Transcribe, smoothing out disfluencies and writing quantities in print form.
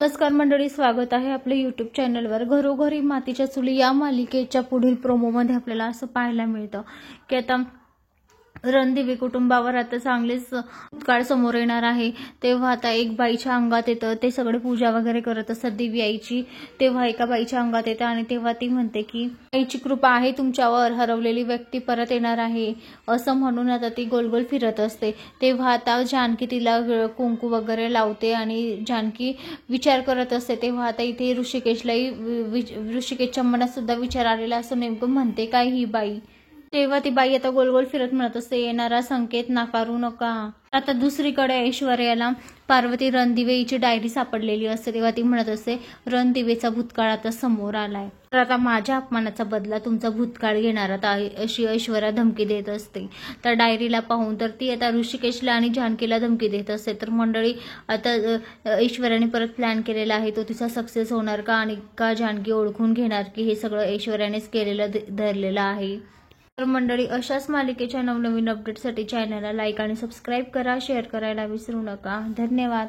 नमस्कार मंडळी, स्वागत आहे आपल्या यूट्यूब चॅनलवर। घरोघरी मातीच्या चुली या मालिकेच्या पुढील प्रोमोमध्ये आपल्याला असं पाहायला मिळतं की आता रणदिवे कुटुंबावर आता चांगलेच काळ समोर येणार आहे। तेव्हा आता एक बाईच्या अंगात येतं, ते सगळे पूजा वगैरे करत असतात देवी आईची। तेव्हा एका बाईच्या अंगात येतं आणि तेव्हा ती म्हणते की आईची कृपा आहे तुमच्यावर, हरवलेली व्यक्ती परत येणार आहे असं म्हणून आता ती गोल गोल फिरत असते। तेव्हा आता जानकी तिला कुंकू वगैरे लावते आणि जानकी विचार करत असते। तेव्हा आता इथे ऋषिकेशच्या मनात सुद्धा विचार आलेला असतो, नेमकं म्हणते काय ही बाई। तेव्हा ती बाई आता गोल गोल फिरत म्हणत असते, येणारा संकेत नाकारू नका। आता दुसरीकडे ऐश्वर्याला पार्वती रणदिवेची डायरी सापडलेली असते। तेव्हा ती म्हणत असते, रणदिवेचा भूतकाळ आता समोर आलाय, तर आता माझ्या अपमानाचा बदला तुमचा भूतकाळ घेणार आता, अशी ऐश्वर्या धमकी देत असते। तर डायरीला पाहून तर ती आता ऋषिकेशला आणि जानकीला धमकी देत असते। तर मंडळी आता ऐश्वर्याने परत प्लॅन केलेला आहे, तो तिचा सक्सेस होणार का आणि का जानकी ओळखून घेणार की हे सगळं ऐश्वर्यानेच केलेलं धरलेलं आहे। तर मंडळी, अशाच मालिकेच्या नवनवीन अपडेटसाठी चॅनलला लाईक आणि सबस्क्राईब करा, शेअर करायला विसरू नका। धन्यवाद।